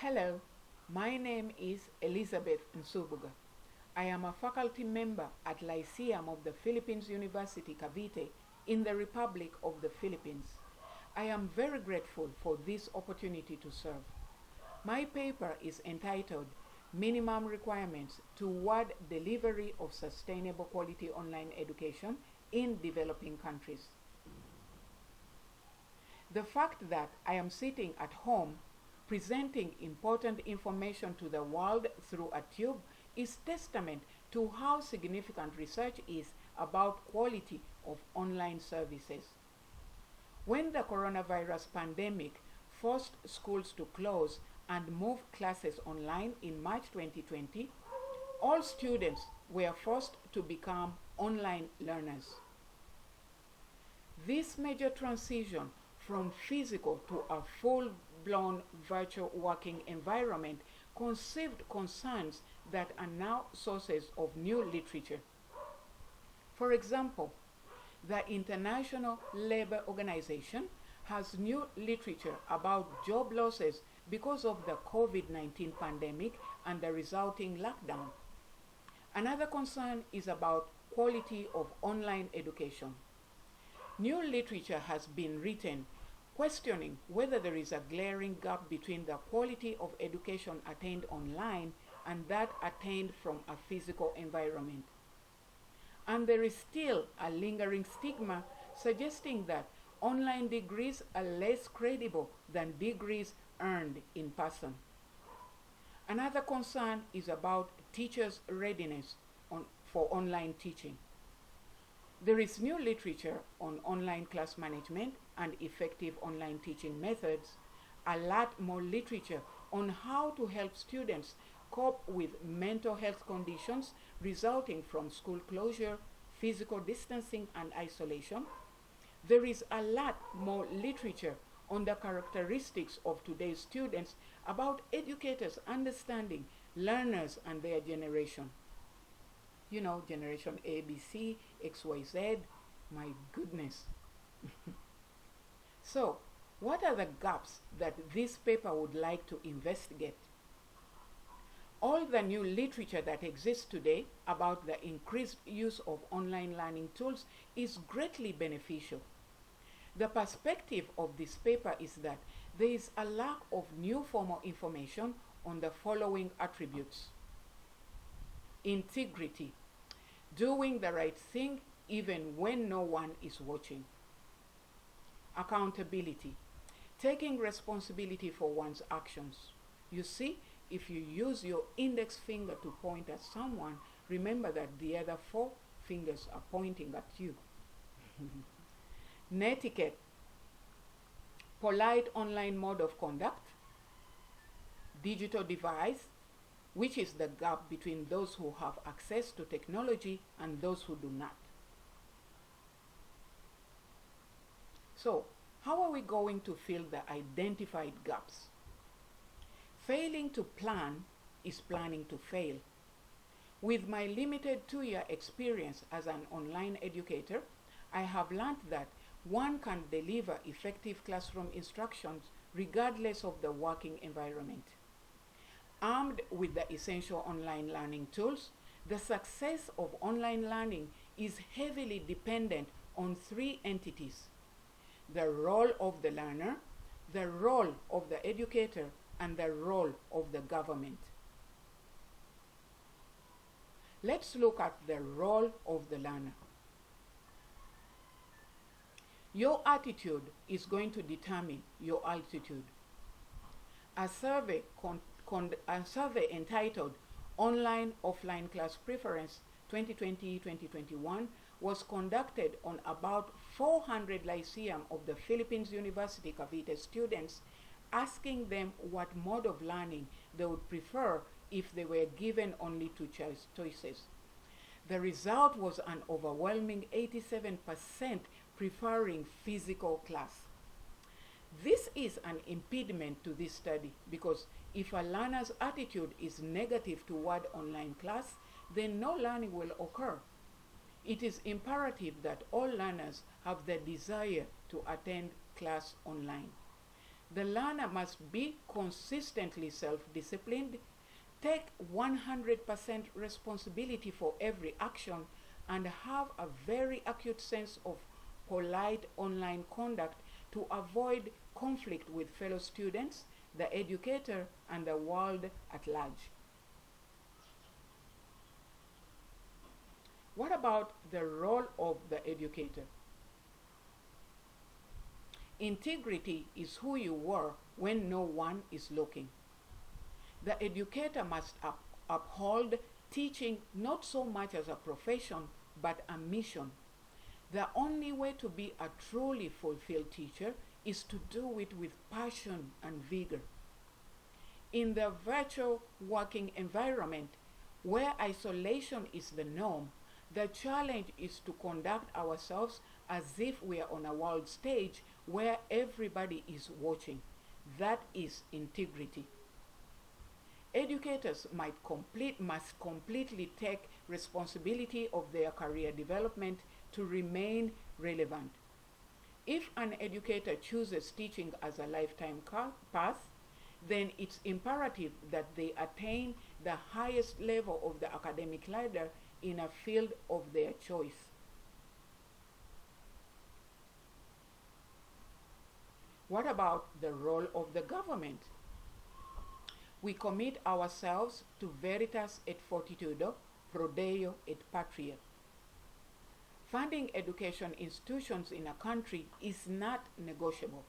Hello, my name is Elizabeth Nsubuga. I am a faculty member at Lyceum of the Philippines University Cavite in the Republic of the Philippines. I am very grateful for this opportunity to serve. My paper is entitled Minimum Requirements Toward Delivery of Sustainable Quality Online Education in Developing Countries. The fact that I am sitting at home presenting important information to the world through a tube is testament to how significant research is about quality of online services. When the coronavirus pandemic forced schools to close and move classes online in March 2020, all students were forced to become online learners. This major transition from physical to a full-blown virtual working environment conceived concerns that are now sources of new literature. For example, the International Labour Organization has new literature about job losses because of the COVID-19 pandemic and the resulting lockdown. Another concern is about quality of online education. New literature has been written questioning whether there is a glaring gap between the quality of education attained online and that attained from a physical environment. And there is still a lingering stigma suggesting that online degrees are less credible than degrees earned in person. Another concern is about teachers' readiness for online teaching. There is new literature on online class management and effective online teaching methods, a lot more literature on how to help students cope with mental health conditions resulting from school closure, physical distancing, and isolation. There is a lot more literature on the characteristics of today's students about educators understanding learners and their generation. You know, generation A, B, C, X, Y, Z. My goodness. So, what are the gaps that this paper would like to investigate? All the new literature that exists today about the increased use of online learning tools is greatly beneficial. The perspective of this paper is that there is a lack of new formal information on the following attributes: integrity, doing the right thing even when no one is watching; accountability, taking responsibility for one's actions. You see, if you use your index finger to point at someone, remember that the other four fingers are pointing at you. Netiquette, polite online mode of conduct; digital device, which is the gap between those who have access to technology and those who do not. So, how are we going to fill the identified gaps? Failing to plan is planning to fail. With my limited 2-year experience as an online educator, I have learned that one can deliver effective classroom instructions regardless of the working environment. Armed with the essential online learning tools, the success of online learning is heavily dependent on 3 entities: the role of the learner, the role of the educator, and the role of the government. Let's look at the role of the learner. Your attitude is going to determine your altitude. A survey entitled Online Offline Class Preference 2020-2021 was conducted on about 400 Lyceum of the Philippines University Cavite students, asking them what mode of learning they would prefer if they were given only 2 choices. The result was an overwhelming 87% preferring physical class. This is an impediment to this study because if a learner's attitude is negative toward online class, then no learning will occur. It is imperative that all learners have the desire to attend class online. The learner must be consistently self-disciplined, take 100% responsibility for every action, and have a very acute sense of polite online conduct to avoid conflict with fellow students, the educator, and the world at large. What about the role of the educator? Integrity is who you were when no one is looking. The educator must uphold teaching not so much as a profession, but a mission. The only way to be a truly fulfilled teacher is to do it with passion and vigor. In the virtual working environment, where isolation is the norm, the challenge is to conduct ourselves as if we are on a world stage where everybody is watching. That is integrity. Educators must completely take responsibility of their career development to remain relevant. If an educator chooses teaching as a lifetime path, then it's imperative that they attain the highest level of the academic ladder in a field of their choice. What about the role of the government? We commit ourselves to veritas et fortitudo, pro Deo et patria. Funding education institutions in a country is not negotiable.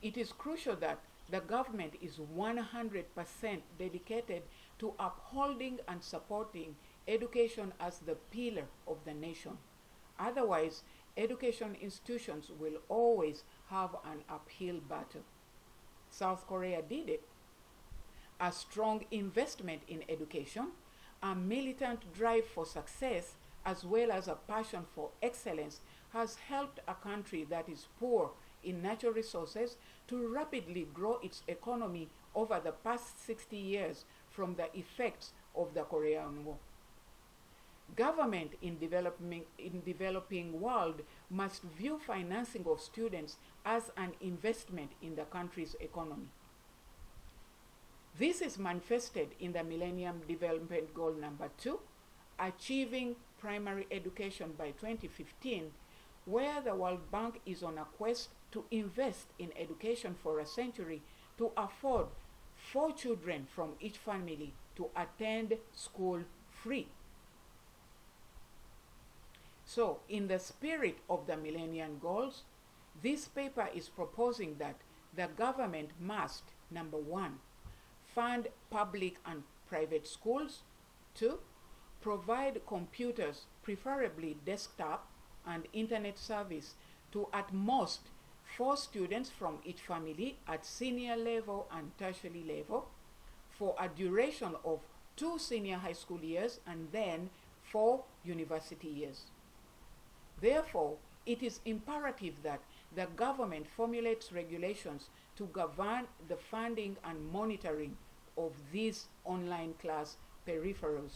It is crucial that the government is 100% dedicated to upholding and supporting education as the pillar of the nation. Otherwise, education institutions will always have an uphill battle. South Korea did it. A strong investment in education, a militant drive for success, as well as a passion for excellence has helped a country that is poor in natural resources to rapidly grow its economy over the past 60 years from the effects of the Korean War. Government in developing world must view financing of students as an investment in the country's economy. This is manifested in the Millennium Development Goal number 2, achieving primary education by 2015, where the World Bank is on a quest to invest in education for a century to afford 4 children from each family to attend school free. So, in the spirit of the Millennium Goals, this paper is proposing that the government must, number 1, fund public and private schools. 2, provide computers, preferably desktop and internet service to at most 4 students from each family at senior level and tertiary level for a duration of 2 senior high school years and then 4 university years. Therefore, it is imperative that the government formulates regulations to govern the funding and monitoring of these online class peripherals.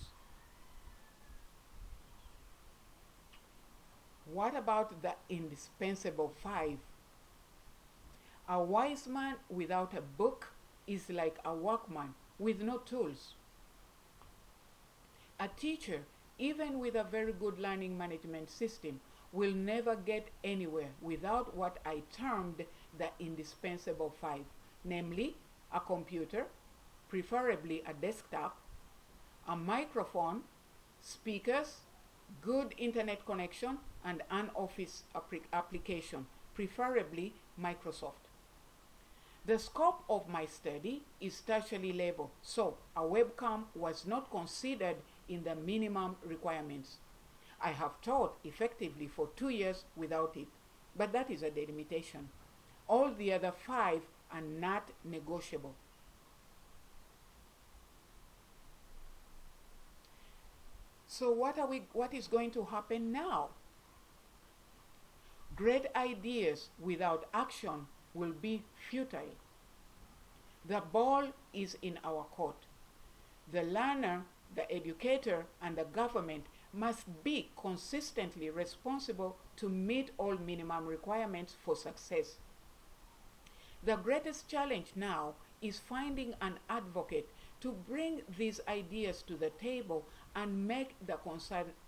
What about the indispensable 5? A wise man without a book is like a workman with no tools. A teacher, even with a very good learning management system, will never get anywhere without what I termed the indispensable 5, namely a computer, preferably a desktop, a microphone, speakers, good internet connection, and an office application, preferably Microsoft. The scope of my study is tertiary level, so a webcam was not considered in the minimum requirements. I have taught effectively for 2 years without it, but that is a delimitation. All the other 5 are not negotiable. So what is going to happen now? Great ideas without action will be futile. The ball is in our court. The learner, the educator, and the government must be consistently responsible to meet all minimum requirements for success. The greatest challenge now is finding an advocate to bring these ideas to the table and make the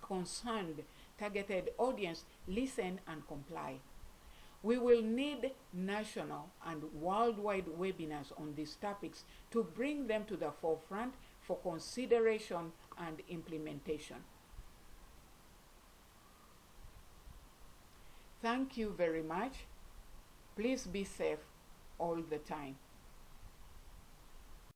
concerned targeted audience listen and comply. We will need national and worldwide webinars on these topics to bring them to the forefront for consideration and implementation. Thank you very much. Please be safe all the time.